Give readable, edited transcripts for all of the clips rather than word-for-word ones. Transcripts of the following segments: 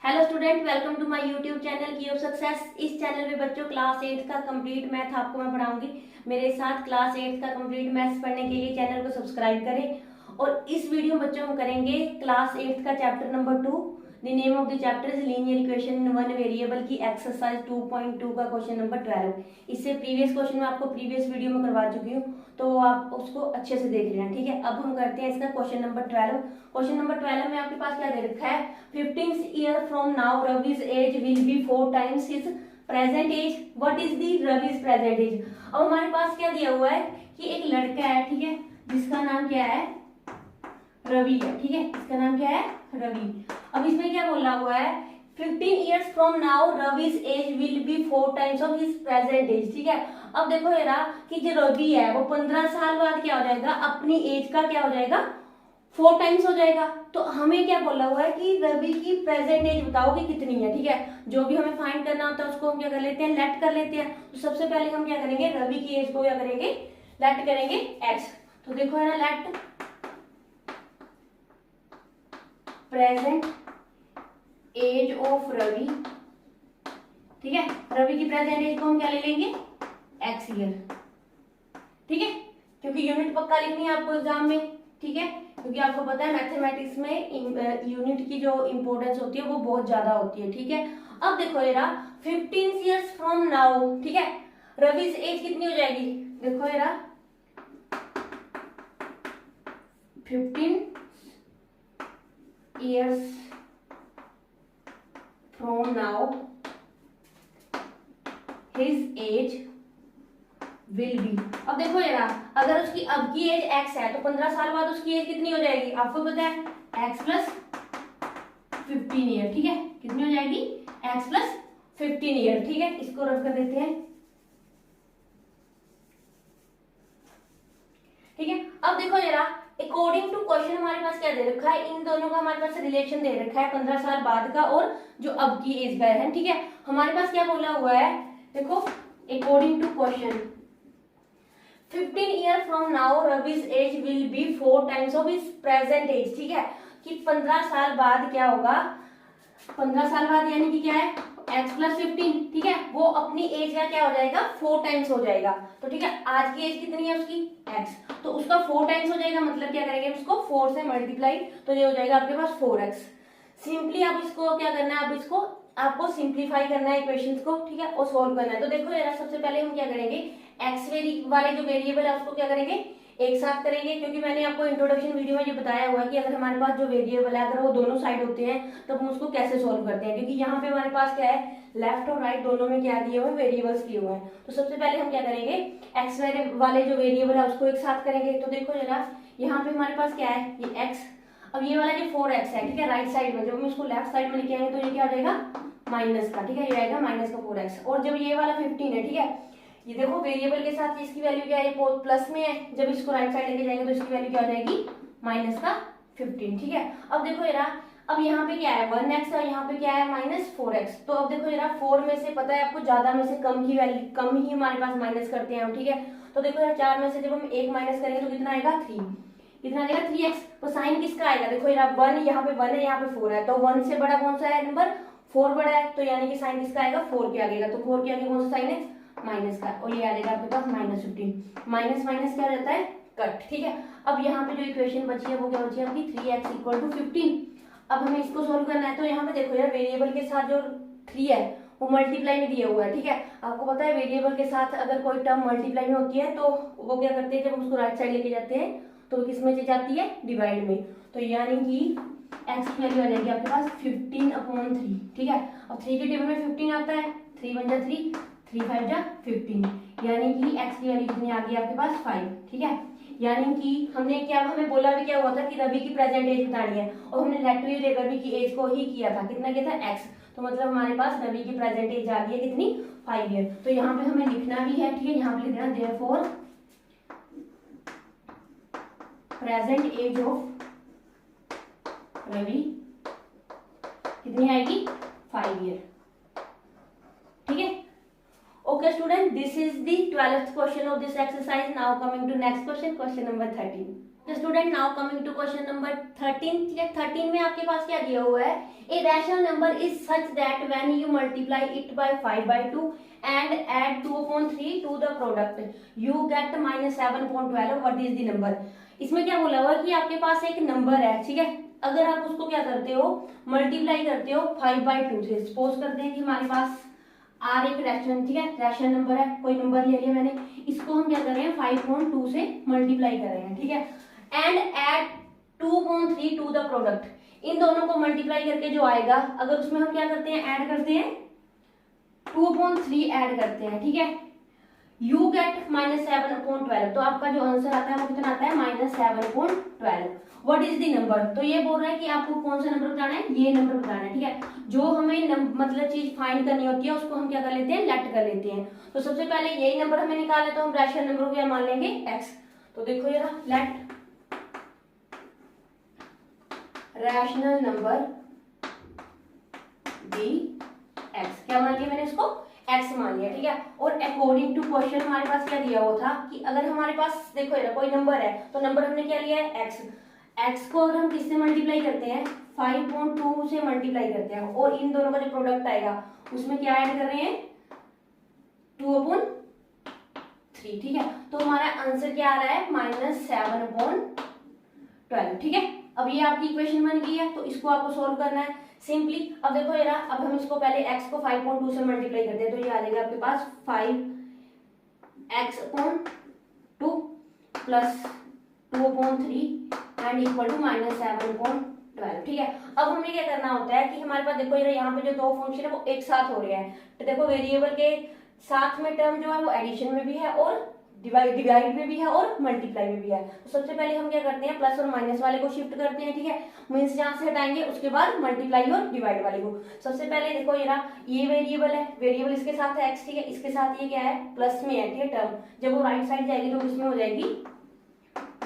Hello student, welcome to my YouTube channel key of success. इस channel पे बच्चों class 8 का कंप्लीट मैथ आपको मैं पढ़ाऊंगी। मेरे साथ क्लास 8 का कंप्लीट मैथ्स पढ़ने के लिए चैनल को सब्सक्राइब करें। और इस वीडियो में बच्चों हम करेंगे क्लास 8 का chapter number 2। The name of the chapter is linear equation one variable की एक्सरसाइज 2.2 का क्वेश्चन नंबर 12। इससे प्रीवियस क्वेश्चन मैं आपको प्रीवियस वीडियो में करवा चुकी हूँ, तो आप उसको अच्छे से देख लेना। ठीक है, अब हम करते हैं इसका क्वेश्चन नंबर 12। क्वेश्चन नंबर 12 में आपके पास क्या दे रखा है? 15 year from now Ravi's age will be 4 times his present age. What is the Ravi's present age? अब हमारे पास क्या दिया हुआ है कि एक लड़का है, ठीक है, जिसका नाम क्या है? रवि है। ठीक है, इसका नाम क्या है? रवि। अब इसमें क्या बोला हुआ है? 15 years from now Ravi's age will be 4 times of his present age. ठीक है, अब देखो जरा कि जो रवि है वो 15 साल बाद क्या हो जाएगा? अपनी एज का क्या हो जाएगा? 4 टाइम्स हो जाएगा। तो हमें क्या बोला हुआ है कि रवि की प्रेजेंट एज बताओ कि कितनी है। ठीक है, जो भी हमें फाइंड करना होता है उसको हम क्या कर लेते हैं? लेट कर लेते हैं। तो सबसे पहले हम क्या करेंगे? रवि की एज को क्या करेंगे? लेट करेंगे एक्स। तो देखो है ना, let present age of Ravi. ठीक है, रवि की प्रेजेंट एज को हम क्या ले लेंगे? X year. ठीक है, क्योंकि यूनिट पक्का लिखनी है आपको एग्जाम में। ठीक है, क्योंकि आपको पता है मैथमेटिक्स में यूनिट की जो इंपॉर्टेंस होती है वो बहुत ज्यादा होती है। ठीक है, अब देखो जरा 15 years फ्रॉम नाउ, ठीक है, रवि एज कितनी हो जाएगी? देखो जरा 15 years from now his age will be. अब देखो जरा, अगर उसकी अब की एज एक्स है तो 15 साल बाद उसकी एज कितनी हो जाएगी? आपको पता है एक्स प्लस 15 ईयर। ठीक है, कितनी हो जाएगी? X plus 15 year. ठीक है, इसको रफ कर देते हैं। ठीक है, अब देखो जरा अकॉर्डिंग टू क्वेश्चन हमारे पास क्या दे रखा है? इन दोनों का हमारे पास रिलेशन दे रखा है, 15 साल बाद का और जो अब की एज का है। ठीक है, हमारे पास क्या बोला हुआ है? देखो according to question 15 year from now Ravi's age will be 4 times of his present age। ठीक है, कि 15 साल बाद क्या होगा? 15 साल बाद यानी कि क्या है? x plus 15। ठीक है, वो अपनी एज का क्या हो जाएगा? 4 टाइम्स हो जाएगा। तो ठीक है, आज की एज कितनी है उसकी? x, तो उसका 4 टाइम्स हो जाएगा। मतलब क्या करेंगे? उसको 4 से मल्टीप्लाई, तो ये हो जाएगा आपके पास 4x। सिंपली आप इसको क्या करना है? अब इसको आपको सिंप्लीफाई करना है इक्वेशंस को। ठीक है, और सोल्व करना है। तो देखो जरा, सबसे पहले हम क्या करेंगे? एक्स वाले जो वेरिएबल है उसको क्या करेंगे? एक साथ करेंगे, क्योंकि मैंने आपको इंट्रोडक्शन वीडियो में ये बताया हुआ है कि अगर हमारे पास जो वेरिएबल है अगर वो दोनों साइड होते हैं तो हम उसको कैसे सोल्व करते हैं। क्योंकि यहाँ पे हमारे पास क्या है? लेफ्ट और राइट दोनों में क्या दिए हुए? वेरिएबल्स दिए हुए हैं। तो सबसे पहले हम क्या करेंगे? एक्स वाले जो वेरिएबल है उसको एक साथ करेंगे। तो देखो जरा, यहाँ पे हमारे पास क्या है? ये एक्स। अब ये वाला जो 4x है, ठीक है, राइट साइड में, जब हम इसको लेफ्ट साइड में लेके आएंगे तो ये क्या हो जाएगा? माइनस का। ठीक है, ये आएगा माइनस का 4x। और जब ये वाला 15 है, ठीक है, ये देखो वेरिएबल के साथ इसकी वैल्यू क्या है? ये प्लस में है। जब इसको राइट साइड लेके जाएंगे तो इसकी वैल्यू क्या हो जाएगी? माइनस का 15। ठीक है, अब देखो जरा, अब यहाँ पे क्या है? 1x और यहाँ पे क्या है? Minus 4x। तो अब देखो जरा, 4 में से पता है आपको ज्यादा में से कम की वैल्यू कम ही हमारे पास माइनस करते हैं हम। ठीक है, तो देखो यार 4 में से जब हम 1 माइनस करेंगे तो कितना आएगा? 3। कितना आएगा? 3x। तो साइन किसका आएगा? देखो यार 1 यहाँ पे 1 है, यहाँ पे 4 है, तो 1 से बड़ा कौन सा है नंबर? 4 बड़ा है, तो यानी कि साइन किसका आएगा? 4 के आगे। तो 4 के आगे कौन सा साइन है? माइनस का। और ये आ जाएगा आपके पास माइनस 15। माइनस माइनस क्या हो जाता है? कट। ठीक है, अब यहाँ पे जो इक्वेशन बची है वो क्या बची है आपकी? 3x equal to 15। अब हमें इसको सोल्व करना है। तो यहाँ पे देखो यार, वेरिएबल के साथ जो 3 है वो मल्टीप्लाई में दिया हुआ है। ठीक है, आपको पता है वेरिएबल के साथ अगर कोई टर्म मल्टीप्लाई में होती है तो वो क्या करते हैं? जब उसको राइट साइड लेके जाते हैं तो किस में जाती है? डिवाइड में। तो यानी कि x की वैल्यू आ जाएगी आपके पास 15/3। ठीक है, अब 3 के टेबल में 15 आता है, 3 × 3, 3 × 5 = 15, यानी कि x की वैल्यू कितनी आ गई आपके पास? 5। ठीक है, यानी कि हमने क्या, हमें बोला भी क्या हुआ था कि रवि की प्रेजेंट एज बतानी है, और हमने लेट रवि की एज को ही किया था। कितना किया था? x। तो मतलब हमारे पास रवि की प्रेजेंट एज आ गई है कितनी? 5 ईयर। तो यहाँ पे हमें लिखना भी है। ठीक है, यहाँ पे लिख देना therefore present age of Ravi कितनी आएगी? 5 ईयर। ठीक है, okay student, this is the 12th question of this exercise. Now coming to next question, question number 13। Student now coming to question number 13। ठीक है, 13 में आपके पास क्या दिया हुआ है, a rational number is such that when you multiply it by 5/2 and add 2/3 to the product you get -7/12 what is the number. इसमें क्या बोला हुआ है कि आपके पास एक नंबर है, ठीक है, अगर आप उसको क्या करते हो, मल्टीप्लाई करते हो 5/2 से। सपोज करते हैं कि हमारे पास आर एक रैशनल, ठीक है, रैशनल नंबर है, कोई नंबर ले लिया मैंने, इसको हम क्या कर रहे हैं 5/2 से मल्टीप्लाई कर रहे हैं, ठीक है, and add 2/3 to the product. इन दोनों को मल्टीप्लाई करके जो आएगा, अगर उसमें हम क्या करते हैं, ऐड करते हैं 2/3 ऐड करते हैं, ठीक है, यू गेट -7/12। तो आपका जो आंसर आता है वो कितना आता है, -7/12। What is the number. तो ये बोल रहा है कि आपको कौन सा नंबर बताना है, ये नंबर बताना है, ठीक है। जो हमें मतलब चीज फाइंड करनी होती है उसको हम क्या कर लेते हैं, लेट कर लेते हैं। तो सबसे पहले यही नंबर हमें निकालना है, तो हम रैशनल नंबर को क्या मान लेंगे, x। तो देखो ये let rational number be x। क्या मान लिया मैंने इसको, x मान लिया, ठीक है। और अकॉर्डिंग टू क्वेश्चन हमारे पास क्या दिया हुआ था कि अगर हमारे पास देखो ये कोई नंबर है, तो नंबर हमने क्या लिया है, x। x को अगर हम किससे मल्टीप्लाई करते हैं, 5/2 से मल्टीप्लाई करते हैं, और इन दोनों का जो प्रोडक्ट आएगा उसमें क्या ऐड कर रहे हैं, 2/3, ठीक है। तो हमारा आंसर क्या आ रहा है, -7/12, ठीक है। अब ये आपकी इक्वेशन बन गई है, तो इसको आपको सोल्व करना है सिंपली। अब देखो ये अब हम इसको पहले x को 5/2 से मल्टीप्लाई करते हैं, तो ये आ जाएगा आपके पास 5x/2 plus 2/3 and equal to -7/12, ठीक है। अब हमें क्या करना होता है कि हमारे पास देखो ये यहाँ पे जो दो फंक्शन है वो एक साथ हो रहे हैं, तो देखो वेरिएबल के साथ में टर्म जो है वो एडिशन में भी है और डिवाइड में भी है और मल्टीप्लाई में भी है। तो सबसे पहले हम क्या करते हैं, प्लस और माइनस वाले को शिफ्ट करते हैं, ठीक है, मीन्स जहां से हटाएंगे उसके बाद मल्टीप्लाई और डिवाइड वाले को। सबसे पहले देखो ये वेरिएबल है, वेरिएबल इसके साथ है x, ठीक है, इसके साथ ये क्या है, प्लस में है, ठीक है, टर्म जब वो राइट साइड जाएगी तो इसमें हो जाएगी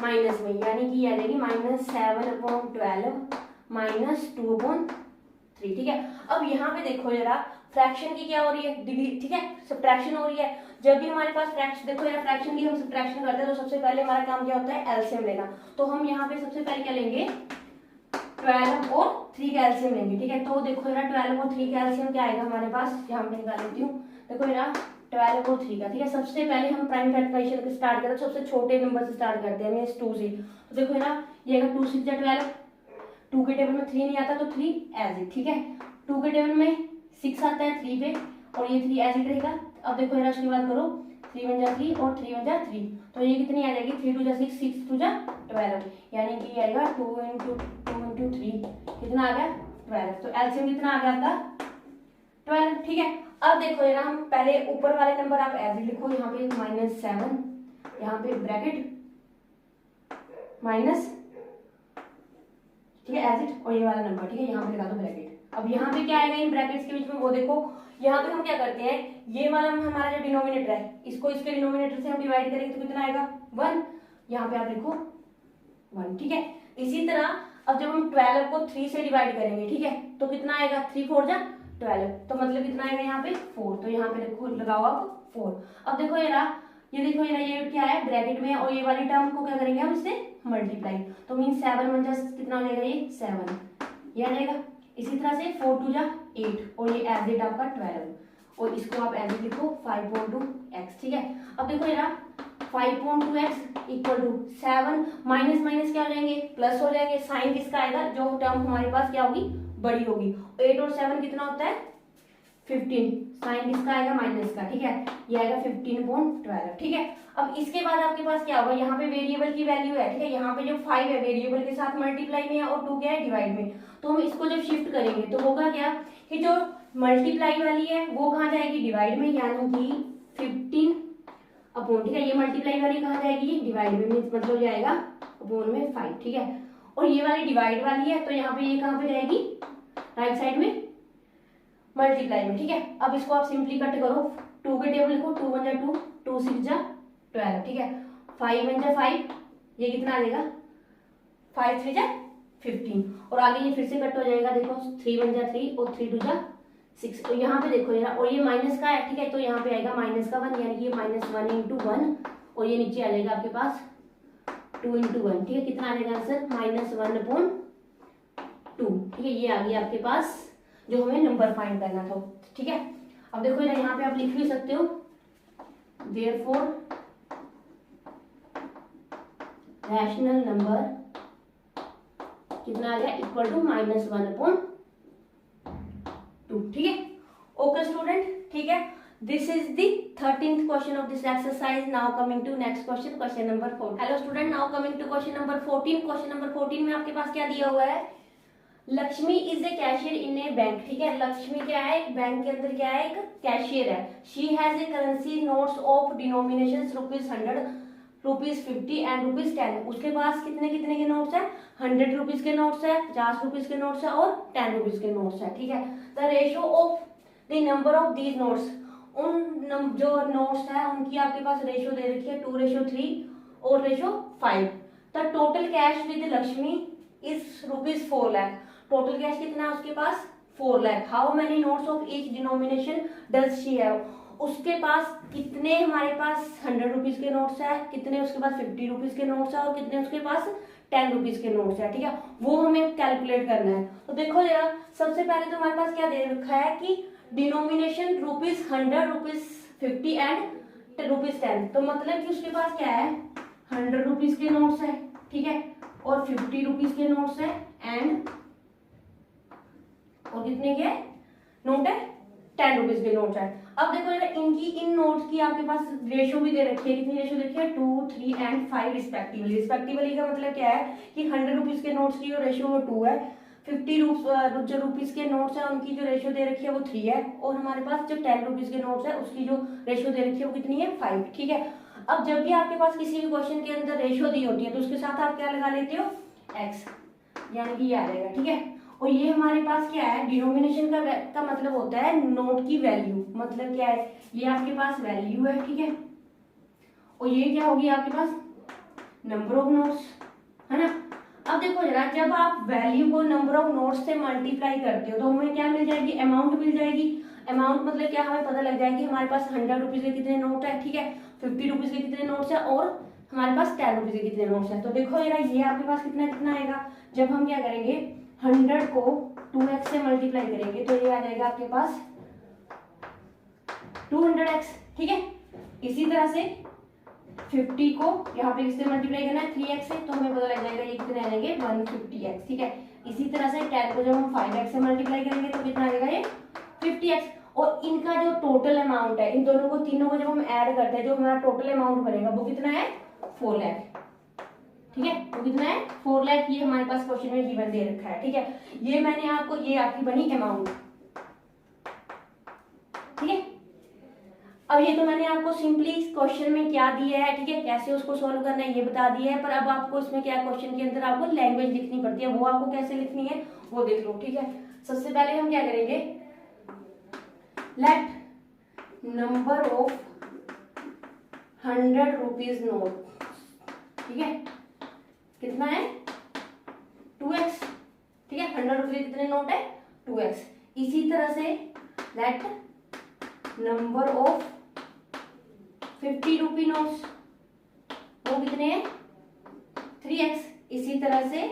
माइनस में, यानी कि आ जाएगी -7/12 -2/3, ठीक है। अब यहाँ पे देखो फ्रैक्शन की क्या हो रही है, ठीक है, सब्ट्रैक्शन हो रही है। जब भी हमारे पास फ्रैक्शन, देखो फ्रैक्शन की हम सब्ट्रैक्शन करते हैं तो सबसे पहले हमारा काम क्या होता है, एलसीएम लेना। तो हम यहाँ पे सबसे पहले क्या लेंगे, 12 और 3 का एलसीएम लेंगे, ठीक है। तो देखो 12 और 3 का एलसीएम क्या आएगा हमारे पास, यहाँ पे निकाल लेती हूँ। देखो 12 और 3 का, ठीक है। सबसे पहले हम प्राइम फैक्टराइजेशन स्टार्ट करते हैं, सबसे छोटे नंबर से स्टार्ट करते हैं, मींस 2 से। तो देखो ये 2 6 12, 2 के टेबल में 3 नहीं आता तो 3 एज इट, ठीक है। 2 के टेबल में 6 आता है 3 पे, और ये 3 एज इट रहेगा। अब देखो उसके बाद करो 3 1 जा 3 और 3 1 जा 3, तो ये कितनी आ जाएगी, 3 2 जा 6, 6 2 जा 12, यानी कि ये आएगा 2 × 3 कितना आ गया 12। तो एलसीएम कितना आ गया आपका 12, ठीक है। अब देखो हम पहले ऊपर वाले नंबर आप एज इट लिखो, यहाँ पे -7, यहाँ पे ब्रैकेट माइनस, ठीक है, एज इट, और ये वाला नंबर, ठीक है, यहाँ पे लगा दो ब्रैकेट। अब यहाँ पे क्या आएगा इन ब्रैकेट्स के बीच में, वो देखो यहाँ पे हम क्या करते हैं, ये वाला हमारा जो डिनोमिनेटर है इसको इसके डिनोमिनेटर से हम डिवाइड करेंगे तो कितना आएगा 1, यहाँ पे आप लिखो 1, ठीक है। इसी तरह अब जब हम 12 को 3 से डिवाइड करेंगे, ठीक है, तो कितना आएगा, 3 4 जा 12, तो मतलब कितना आएगा यहाँ पे 4, तो यहाँ पे देखो लगाओ आप 4। अब देखो ये देखो ये क्या है ब्रैकेट में, और ये वाली टर्म को क्या करेंगे हम इससे मल्टीप्लाई, तो मीन 7 1 जा कितना हो जाएगा, ये 7, ये आ जाएगा। इसी तरह से 4 2 जा 8, और ये एज इट आपका 12, और इसको आप एज इट लिखो 5/2x, ठीक है। अब देखो 5/2x equal to 7 minus minus क्या हो जाएंगे, प्लस हो जाएंगे। साइन किसका आएगा, जो टर्म हमारे पास क्या होगी, बड़ी होगी। 8 और 7 कितना होता है 15, साइन किसका आएगा, माइनस का, ठीक है, ये आएगा 15/12, ठीक है। अब इसके बाद आपके पास क्या होगा, यहाँ पे वेरिएबल की वैल्यू है, ठीक है, यहाँ पे जो 5 है वेरिएबल के साथ मल्टीप्लाई में है और 2 क्या है डिवाइड में, तो हम इसको जब शिफ्ट करेंगे तो होगा क्या कि जो मल्टीप्लाई वाली है वो कहाँ जाएगी, डिवाइड में, यानी कि 15 ठीक है, ये मल्टीप्लाई वाली कहाँ जाएगी, डिवाइड में, मतलब जाएगा अपॉन में 5, ठीक है। और ये वाली डिवाइड वाली है, तो यहाँ पे ये कहाँ पे जाएगी, राइट साइड में मल्टीप्लाई में, ठीक है। अब इसको आप सिंपली कट करो, 2 के टेबल लिखो, 2 1 जा 2, 2 6 जा 12, ठीक है, 5 1 जा 5, ये कितना आ जाएगा 5 3 जा 15, और आगे ये फिर से कट हो जाएगा, देखो 3 1 जा 3 और 3 2 जा 6, तो यहाँ पे देखो और ये माइनस का है, ठीक है, तो यहाँ पे आएगा -1, यानी कि -1 × 1, और ये नीचे आ जाएगा आपके पास 2 इंटू 1, ठीक है, कितना आ जाएगा आंसर -1/2, ठीक है। ये आ गया आपके पास जो हमें नंबर फाइंड करना था, ठीक है। अब देखो यहाँ पे आप लिख भी सकते हो, देयरफॉर रैशनल नंबर कितना आ गया इक्वल टू -1/2, ठीक है। ओके स्टूडेंट, ठीक है, this is the 13th question of this exercise. Now coming to next question, question number 4। Hello student, now coming to question number 14। Question number 14 में आपके पास क्या दिया हुआ है, Lakshmi is a cashier in a bank, ठीक है। लक्ष्मी क्या है, एक बैंक के अंदर क्या है, एक कैशियर है। She has a currency notes of denomination ₹100, ₹50 and ₹10। उसके पास कितने कितने के नोट्स है, 100 रुपीज के नोट्स है, 50 रुपीज के नोट्स है और 10 रुपीज के नोट्स है, ठीक है। The ratio of the number of these notes, उन जो नोट्स है उनकी आपके पास रेशियो दे रखी है 2:3 और 5। The total cash with Lakshmi is ₹4 lakh. Total cash कितना है उसके पास, 4 lakh. How many notes of each denomination does she have, उसके पास कितने, हमारे पास 100 रुपीज के नोट्स है, कितने उसके पास 50 रुपीज के नोट्स है और कितने उसके पास 10 रुपीज के नोट्स है, ठीक है। वो हमें कैलकुलेट करना है। तो देखो जरा, सबसे पहले तो हमारे पास क्या दे रखा है कि डिनोमिनेशन ₹100, ₹50 एंड ₹10। तो मतलब कि उसके पास क्या है, 100 रुपीज के नोट्स है, ठीक है, और 50 रुपीज के नोट्स है एंड और कितने के नोट है, 10 रुपीज के नोट है। अब देखो यार, इनकी इन नोट्स की आपके पास रेशियो भी दे रखी है, कितनी रेशियो देखी है, 2, 3 एंड 5 रिस्पेक्टिवली। रिस्पेक्टिवली का मतलब क्या है कि 100 रुपीज के नोट्स की जो रेशियो वो 2 है, 50 जो रुपीज के नोट्स है उनकी जो रेशियो दे रखी है वो 3 है, और हमारे पास जो 10 रुपीज के नोट्स है उसकी जो रेशियो दे रखी है वो कितनी है, 5, ठीक है। अब जब भी आपके पास किसी भी क्वेश्चन के अंदर रेशियो दी होती है तो उसके साथ आप क्या लगा लेते हो, x, यानी कि ये आ जाएगा, ठीक है। और ये हमारे पास क्या है, डिनोमिनेशन का मतलब होता है नोट की वैल्यू, मतलब क्या है, ये आपके पास वैल्यू है, ठीक है, और ये क्या होगी आपके पास नंबर ऑफ नोट्स, है ना। अब देखो जरा, जब आप वैल्यू को नंबर ऑफ नोट्स से मल्टीप्लाई करते हो तो हमें क्या मिल जाएगी, अमाउंट मिल जाएगी। अमाउंट मतलब क्या, हमें पता लग जाएगा कि हमारे पास 100 रुपीज के कितने नोट है, ठीक है, 50 रुपीज के कितने नोट्स है और हमारे पास 10 रुपीज के कितने नोट्स है। तो देखो जरा, ये आपके पास कितना कितना आएगा, जब हम क्या करेंगे 100 को 2x से मल्टीप्लाई करेंगे तो ये आ जाएगा आपके पास 200x, ठीक है। इसी तरह से 50 को यहाँ पे किससे मल्टीप्लाई करना है, 3x से, तो हमें पता लग जाएगा ये कितने आ जाएंगे 150x, ठीक है। इसी तरह से 10 को जब हम 5x से मल्टीप्लाई करेंगे तो कितना आ जाएगा ये 50x। और इनका जो टोटल अमाउंट है, इन दोनों को तीनों को जब हम ऐड करते हैं जो हमारा टोटल अमाउंट बनेगा वो कितना है 4 लाख, ठीक है। वो कितना है 4 लाख, ये हमारे पास क्वेश्चन में गिवन दे रखा है, ठीक है। ये मैंने आपको, ये आपकी बनी अमाउंट, ठीक है। अब ये तो मैंने आपको सिंपली क्वेश्चन में क्या दिया है, ठीक है, कैसे उसको सॉल्व करना है ये बता दिया है। पर अब आपको इसमें क्या, क्वेश्चन के अंदर आपको लैंग्वेज लिखनी पड़ती है, वो आपको कैसे लिखनी है वो देख लो, ठीक है। सबसे पहले हम क्या करेंगे, let number of 100 rupees note, ठीक है, कितना है 2x, ठीक है, 100 रुपीज कितने नोट है 2x। इसी तरह से let number of 50 rupee notes, वो कितने हैं 3x। इसी तरह से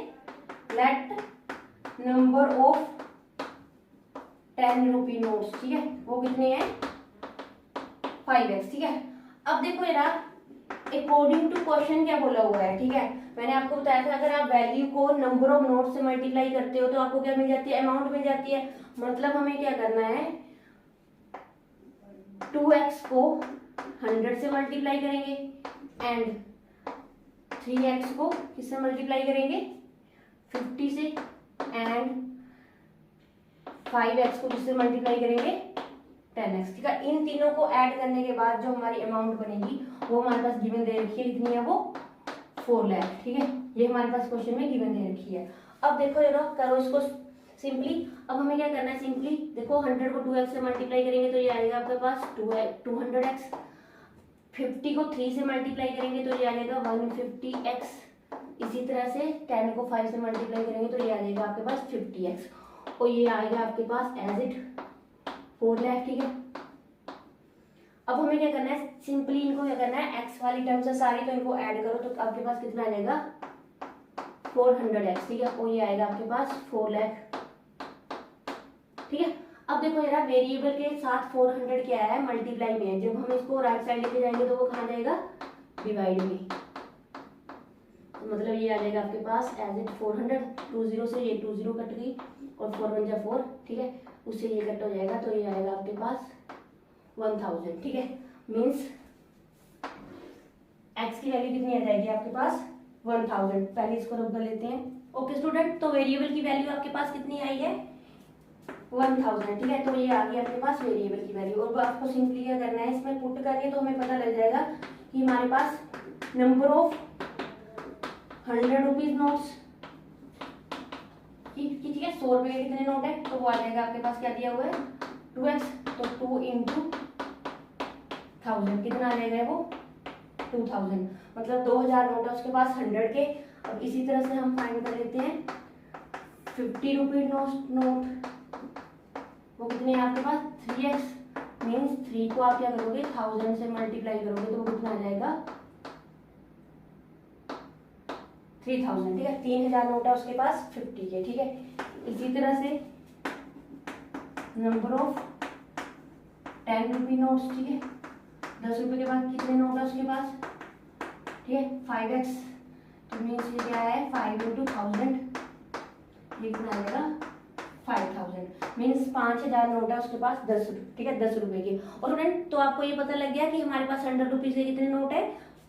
let number of 10 rupee notes, ठीक है, वो कितने हैं 5x, ठीक है। अब देखो यार, अकॉर्डिंग टू क्वेश्चन क्या बोला हुआ है, ठीक है, मैंने आपको बताया था अगर आप वैल्यू को नंबर ऑफ नोट से मल्टीप्लाई करते हो तो आपको क्या मिल जाती है, अमाउंट मिल जाती है। मतलब हमें क्या करना है, 2x को 100 से मल्टीप्लाई करेंगे एंड 3x को किससे मल्टीप्लाई करेंगे 50 से एंड 5x को किससे मल्टीप्लाई करेंगे 10x, ठीक है। इन तीनों को ऐड करने के बाद जो हमारी अमाउंट बनेगी वो हमारे पास गिवन दे रखी है, कितनी है वो 4 लाख, ठीक है। ये हमारे पास क्वेश्चन में गिवन दे रखी है। अब देखो जरा, करो इसको सिंपली। अब हमें क्या करना है, सिंपली देखो 100 को 2x से मल्टीप्लाई करेंगे तो ये आएगा आपके पास 200x। 50 को 3 से मल्टीप्लाई करेंगे तो ये आ जाएगा 150x। इसी तरह से 10 को 5 से मल्टीप्लाई करेंगे तो ये आ जाएगा आपके पास 50x, और ये आएगा आपके पास एज इट 4 लाख, ठीक है। अब हमें क्या करना है, सिंपली इनको क्या करना है, एक्स वाली टर्म्स है सारी, तो इनको ऐड करो तो आपके पास कितना आ जाएगा 400x, ठीक है। और ये आएगा आपके पास 4 लाख, ठीक है। अब देखो यार वेरिएबल के साथ 400 क्या है, मल्टीप्लाई में है। जब हम इसको राइट साइड लेके जाएंगे तो वो कहाँ जाएगा, डिवाइड में। तो मतलब ये आ जाएगा आपके पास एज इट 400, 20 से ये 20 कट गई और 4 1 जा 4, ठीक है। उससे ये कट हो जाएगा तो ये आएगा आपके पास 1000, ठीक है। मीन्स एक्स की वैल्यू कितनी आ जाएगी आपके पास 1000। पहले इसको रब कर लेते हैं। ओके स्टूडेंट, तो वेरिएबल की वैल्यू आपके पास कितनी आई है 1000, ठीक है। तो ये आ गई आपके पास वेरिएबल की वैल्यू। और आपको सिंपली क्या करना है, इसमें पुट करके तो हमें पता लग जाएगा कि हमारे पास नंबर ऑफ 100 रुपीज नोट्स, ठीक है। 100 रुपए के कितने नोट है, तो वो आ जाएगा आपके पास क्या दिया हुआ है 2x, तो 2 into 1000 कितना आ जाएगा वो 2000, मतलब 2000 नोट है उसके पास 100 के। अब इसी तरह से हम फाइंड कर लेते हैं 50 रुपीज नोट, वो कितने हैं आपके पास 3x, मीन्स 3 को आप क्या करोगे 1000 से मल्टीप्लाई करोगे तो वो कितना आ जाएगा 3000, ठीक है। 3000 नोट है उसके पास 50 के, ठीक है। इसी तरह से नंबर ऑफ 10 रुपी नोट्स, ठीक है। 10 रुपए के बाद कितने नोट है उसके पास, ठीक है 5x, तो मीन्स ये क्या है 5 into 1000, ये कितना आ जाएगा 5000, मीन्स 5000 नोट है उसके पास 10, ठीक है 10 रुपए के। और फ्रेंड तो आपको ये पता लग गया कि हमारे पास 100 रुपीज के कितने नोट है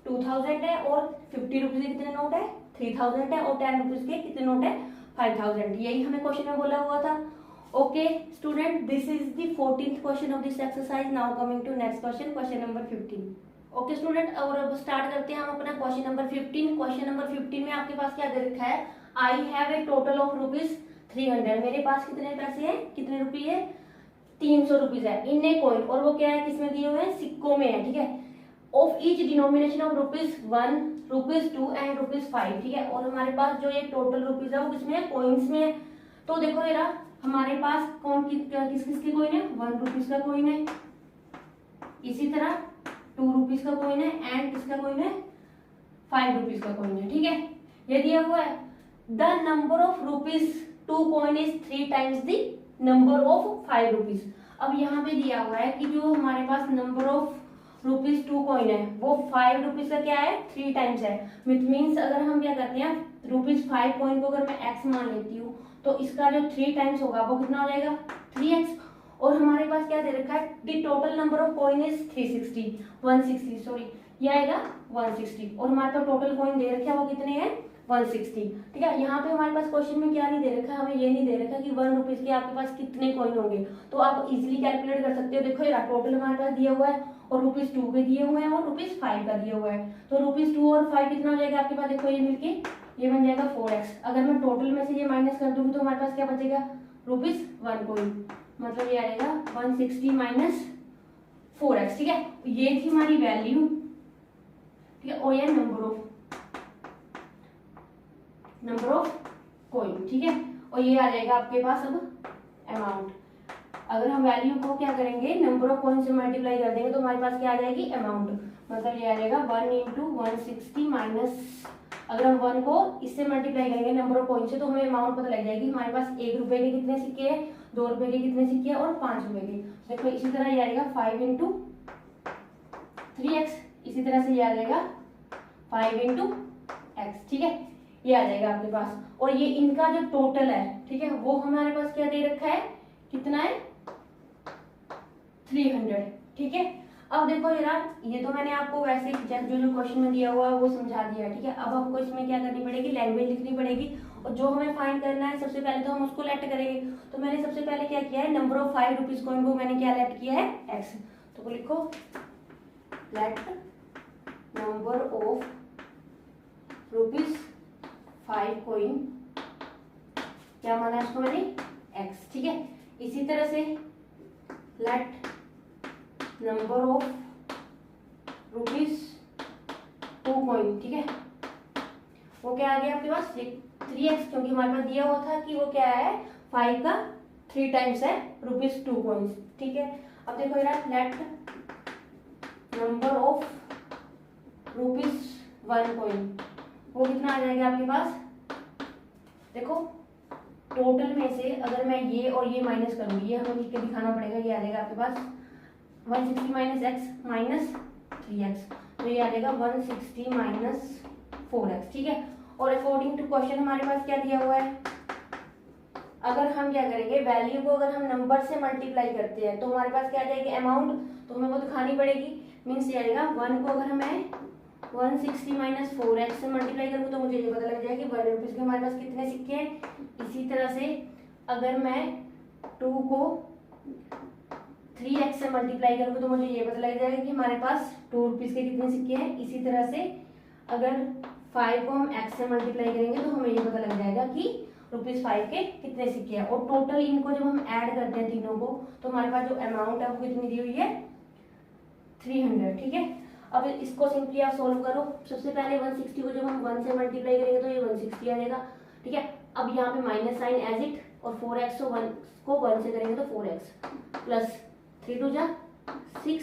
2000 है, और 50 रुपीज के कितने नोट है 3000 है, और 10 रुपीज के कितने नोट है 5000। यही हमें क्वेश्चन में बोला हुआ था। Okay student, this is the 14th question of this exercise. Now coming to next question, question number 15। Okay student, और अब स्टार्ट करते हैं हम अपना क्वेश्चन नंबर 15। क्वेश्चन नंबर 15 में आपके पास क्या दे रखा है, I have a total of rupees 300। मेरे पास कितने पैसे हैं, कितने रुपये है 300 रुपीज है इन ए कॉइन, और वो क्या है किसमें दिए हुए हैं सिक्कों में है, ठीक है। Of each denomination of ₹1, ₹2 and ₹5, ठीक है। और हमारे पास जो ये टोटल रुपीज है वो किसमें है, कॉइन्स में है। तो देखो मेरा हमारे पास कौन किस किस की कॉइन है, 1 रुपीज का कॉइन है, इसी तरह 2 रुपीज का कॉइन है, एंड किसका कॉइन है 5 रुपीज का कॉइन है, ठीक है। ये दिया हुआ है the number of ₹2 coin is 3 times the number of 5 rupees. अब यहाँ पे दिया हुआ है कि जो हमारे पास नंबर ऑफ ₹2 कॉइन है वो 5 रुपीज का क्या है 3 टाइम्स है। विच मीन्स अगर हम क्या करते हैं ₹5 कॉइन को अगर मैं x मान लेती हूँ तो इसका जो 3 टाइम्स होगा वो कितना हो जाएगा 3x। और हमारे पास क्या दे रखा है, the total number of coin is 160 sorry, ये आएगा 160, और हमारे पास टोटल कॉइन दे रखे हैं वो कितने हैं 160, ठीक है। यहाँ पे हमारे पास क्वेश्चन में क्या नहीं दे रखा है, हमें ये नहीं दे रखा कि 1 रुपीज के आपके पास कितने कॉइन होंगे, तो आप इजीली कैलकुलेट कर सकते हो। देखो यार टोटल हमारे पास दिया हुआ है और ₹2 के दिए हुए हैं और ₹5 का दिया हुआ है, तो ₹2 और 5 कितना हो जाएगा आपके पास, देखो ये मिलके ये बन जाएगा 4x। अगर मैं टोटल में से ये माइनस कर दूंगी तो हमारे पास क्या बचेगा ₹1 कॉइन, मतलब ये आएगा 160 माइनस 4x, ठीक है। ये थी हमारी वैल्यू, ठीक है। और ये नंबर ऑफ कॉइन, ठीक है। और ये आ जाएगा आपके पास अब अमाउंट। अगर हम वैल्यू को क्या करेंगे नंबर ऑफ कॉइन से मल्टीप्लाई कर देंगे तो हमारे पास क्या आ जाएगी अमाउंट, मतलब ये आ जाएगा 1 into 160 माइनस, अगर हम 1 को इससे मल्टीप्लाई करेंगे नंबर ऑफ कॉइन से तो हमें अमाउंट पता लग जाएगी। हमारे पास 1 रुपए के कितने सिक्के हैं, 2 रुपए के कितने सिक्के हैं और 5 रुपए के। देखो इसी तरह ये आएगा 5 into 3x, इसी तरह से ये आ जाएगा 5 into x, ठीक है। ये आ जाएगा आपके पास, और ये इनका जो टोटल है, ठीक है, वो हमारे पास क्या दे रखा है, कितना है 300, ठीक है। अब देखो यार ये तो मैंने आपको वैसे जो जो क्वेश्चन में दिया हुआ है वो समझा दिया, ठीक है। अब आपको इसमें क्या करनी पड़ेगी, लैंग्वेज लिखनी पड़ेगी, और जो हमें फाइंड करना है सबसे पहले तो हम उसको लेट करेंगे। तो मैंने सबसे पहले क्या किया है, नंबर ऑफ 5 रुपीज कॉइन को मैंने क्या लेट किया है x, तो लिखो लेट नंबर ऑफ ₹5 कॉइन, क्या माना है इसको मैंने x, ठीक है। इसी तरह से लेट नंबर ऑफ ₹2 कॉइन, ठीक है, वो क्या आ गया आपके पास 3x, क्योंकि हमारे पास दिया हुआ था कि वो क्या है 5 का 3 टाइम्स है ₹2 कॉइन्स, ठीक है। अब देखो यार let number of rupees 1 coin, वो कितना आ जाएगा आपके पास। देखो टोटल में से अगर मैं ये और ये माइनस करूंगी, ये हमें लिख के दिखाना पड़ेगा, ये आ जाएगा आपके पास 160 माइनस एक्स माइनस 3x, तो ये आ जाएगा 160 माइनस 4x, ठीक है। और अकॉर्डिंग टू क्वेश्चन हमारे पास क्या दिया हुआ है, अगर हम क्या करेंगे, वैल्यू को अगर हम नंबर से मल्टीप्लाई करते हैं तो हमारे पास क्या आ जाएगी अमाउंट, तो हमें वो दिखानी पड़ेगी। मीन्स ये आ जाएगा 1 को अगर मैं 160 माइनस 4x से मल्टीप्लाई करूँ तो मुझे ये पता लग जाएगा कि 1 रुपीज के हमारे पास कितने सिक्के हैं। इसी तरह से अगर मैं 2 को 3x से मल्टीप्लाई करूँगा तो मुझे ये पता लग जाएगा कि हमारे पास 2 रुपीज के कितने सिक्के हैं। इसी तरह से अगर 5 को हम x से मल्टीप्लाई करेंगे तो हमें ये पता लग जाएगा कि ₹5 के कितने सिक्के हैं। और टोटल इनको जब हम ऐड करते हैं तीनों को तो हमारे पास जो अमाउंट है वो कितनी दी हुई है 300, ठीक है। अब इसको सिंपली आप सोल्व करो। सबसे पहले 160 को जब हम 1 से मल्टीप्लाई करेंगे तो ये 160 आ जाएगा, ठीक है। अब यहाँ पे माइनस साइन एज इट, और 4x को 1 से करेंगे तो 4x प्लस 3 2 जा 6,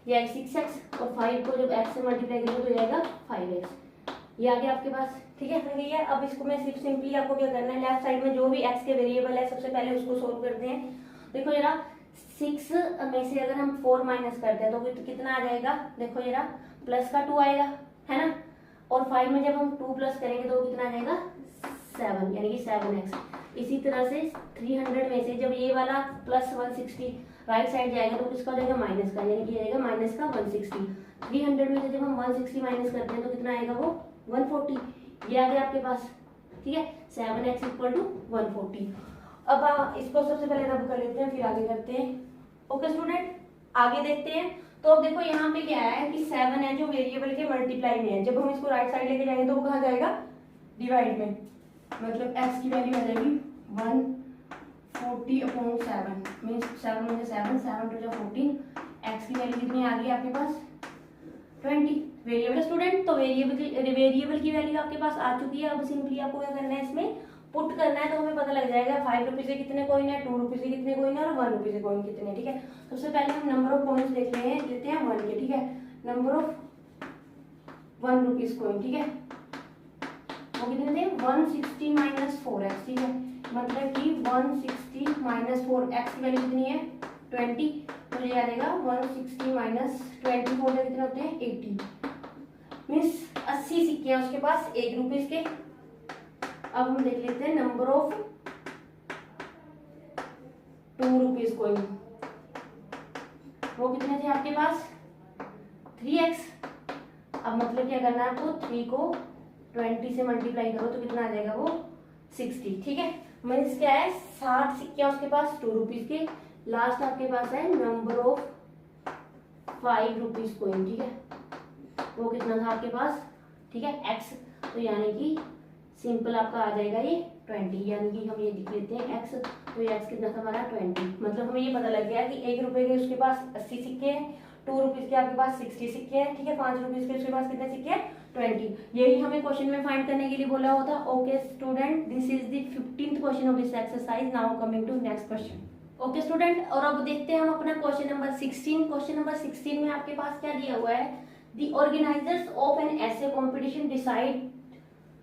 ये 6x, और 5 को जब x से मल्टीप्लाई करेंगे तो ये आएगा 5x, ये आ गया आपके पास, ठीक है। हो गई है। अब इसको मैं सिंपली आपको क्या करना है, लेफ्ट साइड में जो भी x के वेरिएबल है सबसे पहले उसको सोल्व करते हैं। देखो जरा 6 में से अगर हम 4 माइनस करते हैं तो कितना आ जाएगा, देखो जरा प्लस का 2 आएगा, है ना। और 5 में जब हम 2 प्लस करेंगे तो कितना आ जाएगा 7, यानी कि 7x। इसी तरह से 300 में से जब ये वाला प्लस 160 राइट साइड जाएगा तो किसका हो जाएगा माइनस का, यानी कि आएगा माइनस का 160। 300 में से जब हम 160 माइनस करते हैं तो कितना आएगा वो 140, ये आ गया आपके पास, ठीक है। 7x equal to 140। अब इसको सबसे पहले रब कर लेते हैं फिर आगे करते हैं। ओके स्टूडेंट, आगे देखते हैं। तो अब देखो यहाँ पे क्या है कि 7 है जो वेरिएबल के मल्टीप्लाई में है, जब हम इसको राइट साइड लेके जाएंगे तो वो कहाँ जाएगा डिवाइड में, मतलब x की वैल्यू आ जाएगी 140/7 मीन्स 7 में 7 7 टू 14, x की वैल्यू कितनी आ गई आपके पास 20। वेरिएबल स्टूडेंट, तो वेरिएबल की वैल्यू आपके पास आ चुकी है। अब सिंपली आपको क्या करना है, इसमें पुट करना है, तो हमें पता लग जाएगा 5 रुपीज के कितने कॉइन है, 2 रुपीज के कितने कॉइन है और 1 रुपीज के कॉइन कितने, ठीक है। सबसे पहले हम नंबर ऑफ कॉइन्स लेते हैं 1 के, ठीक है। नंबर ऑफ 1 रुपीज कॉइन, ठीक है, वो कितने थे 160 माइनस 4x, ठीक है। मतलब कि 160 माइनस 4x की वैल्यू कितनी है 20, तो ये आ जाएगा 160 माइनस 24 कितने होते हैं 80, मीन्स 80 सिक्के हैं उसके पास 1 रुपीज के। अब हम देख लेते हैं नंबर ऑफ 2 रुपीज कॉइन, वो कितने थे आपके पास 3x। अब मतलब क्या करना है आपको, 3 को 20 से मल्टीप्लाई करो तो कितना आ जाएगा वो 60, ठीक है। मीन्स क्या है 60 सिक्के उसके पास 2 रुपीज के। लास्ट आपके पास है नंबर ऑफ 5 रुपीज कॉइन, ठीक है, वो कितना था आपके पास, ठीक है x, तो यानी कि सिंपल आपका आ जाएगा ये 20, यानी कि हम ये लिख लेते हैं x, तो ये x कितना था हमारा 20। मतलब हमें ये पता लग गया कि 1 रुपए के उसके पास 80 सिक्के हैं, 2 रुपीज के आपके पास 60 सिक्के हैं, ठीक है। 5 रुपीज के उसके पास कितने सिक्के हैं 20। यही हमें क्वेश्चन में फाइंड करने के लिए बोला हुआ था। Okay student, this is the 15th question of this exercise. Now coming to next question. Okay student, और अब देखते हैं हम अपना क्वेश्चन नंबर 16। क्वेश्चन नंबर 16 में आपके पास क्या दिया हुआ है, the organizers of an essay competition decide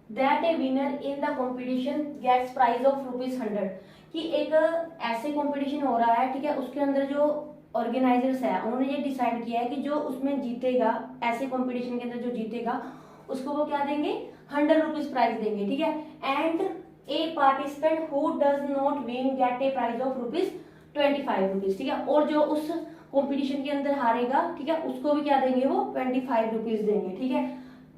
that a winner in the competition gets prize of ₹100, कि एक ऐसे कॉम्पिटिशन हो रहा है, ठीक है, उसके अंदर जो ऑर्गेनाइजर्स है उन्होंने ये डिसाइड किया है कि जो उसमें जीतेगा, ऐसे कॉम्पिटिशन के अंदर जो जीतेगा उसको वो क्या देंगे 100 रुपीज प्राइज देंगे, ठीक है। And a participant who does not win get a prize of ₹25, ठीक है। और जो उस कॉम्पिटिशन के अंदर हारेगा, ठीक है, उसको भी क्या देंगे वो 25 रुपीज देंगे, ठीक है।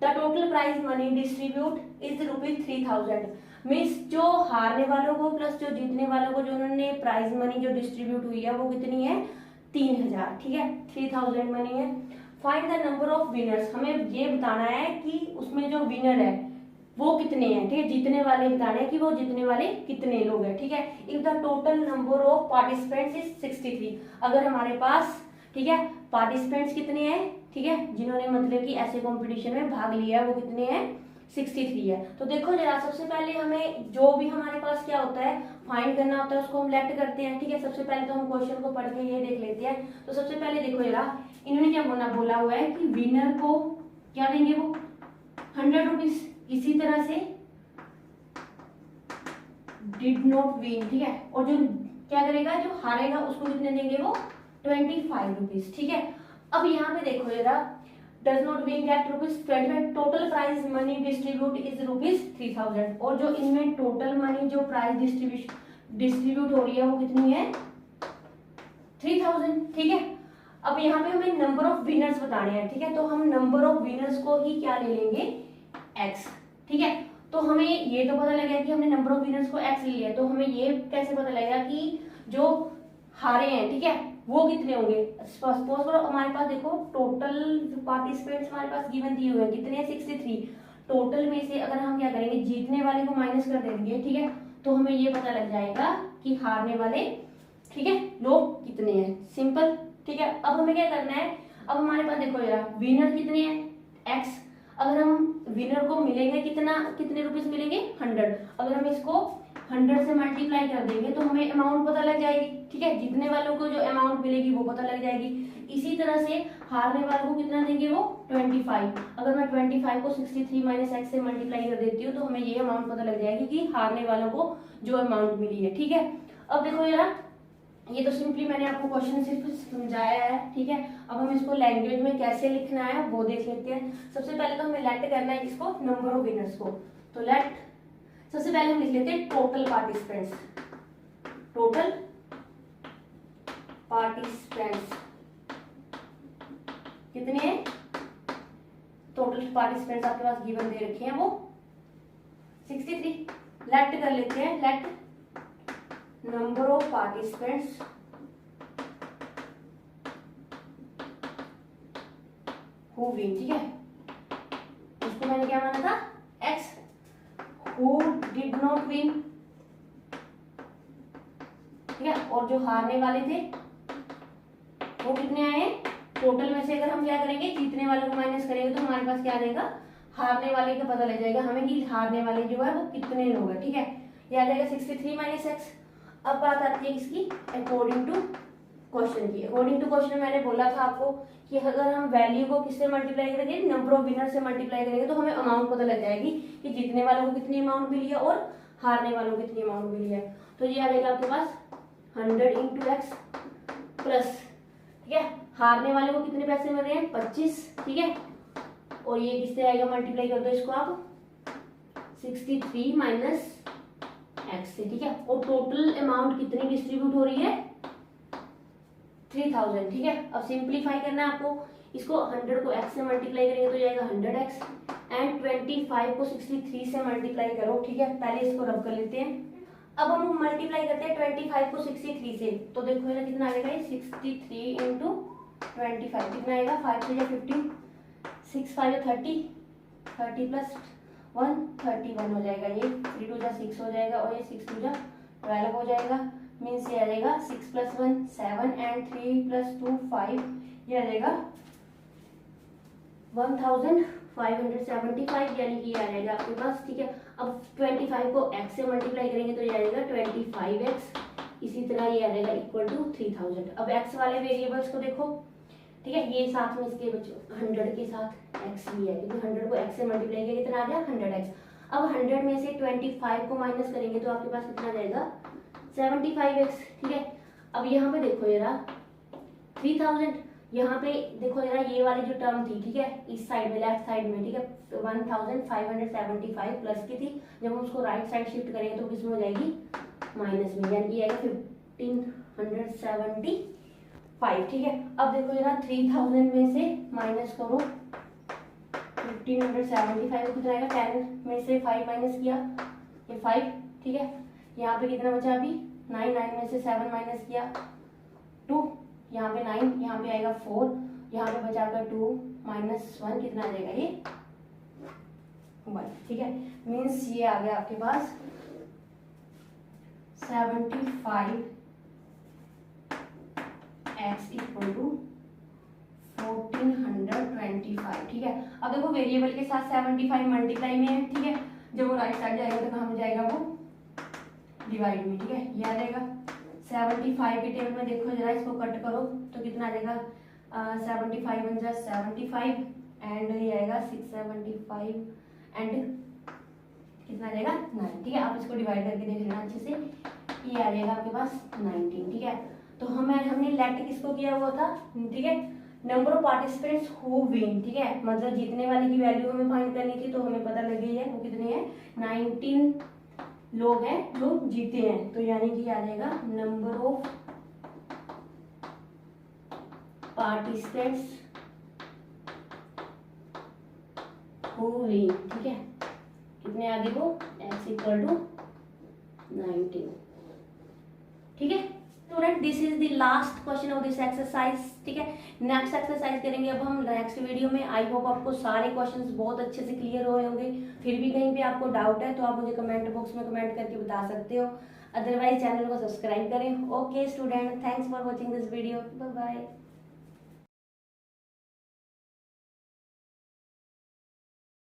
The total prize money distribute is ₹3000, means जो हारने वालों को प्लस जो जीतने वालों को जो उन्होंने प्राइज मनी जो डिस्ट्रीब्यूट हुई है वो कितनी है 3000, ठीक है, 3000 मनी है। Find the number of winners, हमें ये बताना है कि उसमें जो विनर है वो कितने हैं, ठीक है, जीतने वाले बताने हैं कि वो जीतने वाले कितने लोग हैं, ठीक है। If the total number of participants is 63, अगर हमारे पास, ठीक है, पार्टिसिपेंट्स कितने हैं, ठीक है, जिन्होंने मतलब कि ऐसे कंपटीशन में भाग लिया है वो कितने हैं 63 है। तो देखो जरा, सबसे पहले हमें जो भी हमारे पास क्या होता है फाइंड करना होता है उसको हम लेफ्ट करते हैं, ठीक है। सबसे पहले तो हम क्वेश्चन को पढ़ के ये देख लेते हैं। तो सबसे पहले देखो जरा, इन्होंने क्या बोला हुआ है कि विनर को क्या देंगे, वो 100 रुपीज। इसी तरह से डिड नॉट विन, ठीक है। और जो क्या करेगा, जो हारेगा उसको कितने देंगे, वो 25 रुपीज, ठीक है। अब यहाँ पे देखो जरा, does not win get ₹25, total prize money distribute is ₹3000। और जो इनमें टोटल मनी जो प्राइज डिस्ट्रीब्यूट हो रही है वो कितनी है, 3000, ठीक है। अब यहाँ पे हमें नंबर ऑफ विनर्स बताने हैं, ठीक है। तो हम नंबर ऑफ विनर्स को ही क्या ले लेंगे, x, ठीक है। तो हमें ये तो पता लग गया कि हमने नंबर ऑफ विनर्स को x ले लिया, तो हमें ये कैसे पता लगेगा कि जो हारे हैं, ठीक है, वो कितने होंगे। सपोज करो हमारे पास देखो टोटल पार्टिसिपेंट्स हमारे पास गिवन दिए हुए हैं, कितने हैं, 63। टोटल में से अगर हम क्या करेंगे, जीतने वाले को माइनस कर देंगे, ठीक है, तो हमें ये पता लग जाएगा कि हारने वाले, ठीक है, लोग कितने हैं। सिंपल, ठीक है। अब हमें क्या करना है, अब हमारे पास देखो जरा, विनर कितने हैं, x। अगर हम विनर को मिलेंगे कितने रुपीस मिलेंगे, 100। अगर हम इसको 100 से मल्टीप्लाई कर देंगे तो हमें अमाउंट पता लग जाएगी, ठीक है। जीतने वालों को जो अमाउंट मिलेगी वो पता लग जाएगी। इसी तरह से हारने वालों को कितना देंगे, वो 25। अगर मैं 25 को 63 माइनस x से मल्टीप्लाई कर देती हूँ तो हमें ये अमाउंट पता लग जाएगी कि हारने वालों को जो अमाउंट मिली है, ठीक है। अब देखो जरा, ये तो सिंपली मैंने आपको क्वेश्चन सिर्फ समझाया है, ठीक है। अब हम इसको लैंग्वेज में कैसे लिखना है वो देख लेते हैं। सबसे पहले तो हमें लेट करना है इसको, नंबर ऑफ विनर्स को। तो लेट, सबसे पहले हम लिख लेते हैं टोटल पार्टिसिपेंट्स। टोटल पार्टिसिपेंट्स कितने हैं, टोटल पार्टिसिपेंट्स आपके पास गिवन दे रखे हैं वो 63। लेट कर लेते हैं, let number of participants who win, ठीक है। उसको मैंने क्या माना था, x। Who did not win, ठीक है। और जो हारने वाले थे वो कितने आए, टोटल में से अगर हम क्या करेंगे, जीतने वाले को माइनस करेंगे तो हमारे पास क्या आ जाएगा, हारने वाले का पता लग जाएगा हमें कि हारने वाले जो है वो कितने लोग हैं, ठीक है। ये आ जाएगा 63 माइनस x। अब बात आती है इसकी अकॉर्डिंग टू क्वेश्चन की। अकॉर्डिंग टू क्वेश्चन मैंने बोला था आपको कि अगर हम वैल्यू को किससे मल्टीप्लाई करेंगे, नंबर ऑफ विनर से मल्टीप्लाई करेंगे तो हमें अमाउंट पता लग जाएगी कि जीतने वालों को कितनी अमाउंट मिली है और हारने वालों को कितनी अमाउंट मिली है। तो ये आ जाएगा आपके पास 100 × x प्लस, ठीक है, हारने वाले को कितने पैसे मिल रहे हैं, 25, ठीक है। और ये किससे आएगा, मल्टीप्लाई कर दो इसको आप 63 माइनस x से, ठीक है। और टोटल अमाउंट कितनी डिस्ट्रीब्यूट हो रही है, 3000, ठीक है। अब सिंप्लीफाई करना है आपको, इसको 100 को x से मल्टीप्लाई करेंगे तो जाएगा 100x एंड 25 को 63 से मल्टीप्लाई करो, ठीक है। पहले इसको रब कर लेते हैं। अब हम मल्टीप्लाई करते हैं 25 को 63 से, तो देखो ये कितना आएगा, 63 × 25 कितना आएगा, 5 से 15, 6 5 30, 30 प्लस 1 31 हो जाएगा। ये 3 2 6 हो जाएगा और ये 6 2 12 हो जाएगा। मीन्स ये आ जाएगा 6 + 1 7 एंड 3 + 2 5, ये आ जाएगा 1575, यानी कि ये आ जाएगा आपके पास, ठीक है। अब 25 को x से मल्टीप्लाई करेंगे तो ये आ जाएगा 25x। इसी तरह ये आ जाएगा इक्वल टू 3000। अब x वाले वेरिएबल्स को देखो, ठीक है, ये साथ में इसके बच्चों 100 के साथ x भी है, क्योंकि 100 को x से मल्टीप्लाई किया कितना आ गया, 100x। अब 100 में से 25 को माइनस करेंगे तो आपके पास कितना जाएगा, 75x, ठीक है। अब यहाँ पे देखो जरा 3000, यहाँ पे देखो जरा ये वाली जो टर्म थी, ठीक है, इस साइड में लेफ्ट साइड में, ठीक है, 1575 प्लस की थी, जब हम उसको राइट साइड शिफ्ट करेंगे तो किसमें हो जाएगी, माइनस में, यानी कि आएगा 1575, ठीक है। अब देखो जरा 3000 में से माइनस करो 1575 कितना आएगा, 10 में से 5 माइनस किया ये 5, ठीक है। यहाँ पे कितना बचा अभी 9, 9 में से 7 माइनस किया 2, यहाँ पे 9, यहाँ पे आएगा 4, यहाँ पे बचा कर 2 माइनस 1 कितना आ जाएगा, ये 1, ठीक है। मीन्स ये आ गया आपके पास 75x = 1425, ठीक है। अब देखो वेरिएबल के साथ 75 मल्टीप्लाई में है, ठीक है। जब वो राइट साइड जाएगा तो कहाँ में जाएगा, वो डिवाइड में, ठीक है। ये आ जाएगा 75 के टेबल में, देखो जरा इसको कट करो तो कितना आ जाएगा, 75 बन जाए 75 एंड ये आएगा 675 एंड कितना आ जाएगा 9, ठीक है। आप इसको डिवाइड करके देख लेना अच्छे से, ये आ जाएगा आपके पास 19, ठीक है। तो हमने लेट किसको किया हुआ था, ठीक है, number of participants who win, ठीक है, मतलब जीतने वाले की वैल्यू हमें फाइंड करनी थी, तो हमें पता लग गई है वो कितने हैं, 19 लोग हैं जो जीते हैं। तो यानी कि आ जाएगा number of participants who win, ठीक है, कितने आ गए वो, x इक्वल टू 19, ठीक है। Student this is the last question of this exercise, ठीक है। नेक्स्ट एक्सरसाइज करेंगे अब हम नेक्स्ट वीडियो में। आई होप आपको सारे क्वेश्चंस बहुत अच्छे से क्लियर हुए होंगे। फिर भी कहीं पे आपको डाउट है तो आप मुझे कमेंट बॉक्स में कमेंट करके बता सकते हो, अदरवाइज चैनल को सब्सक्राइब करें। Okay student, thanks for watching this video, bye bye.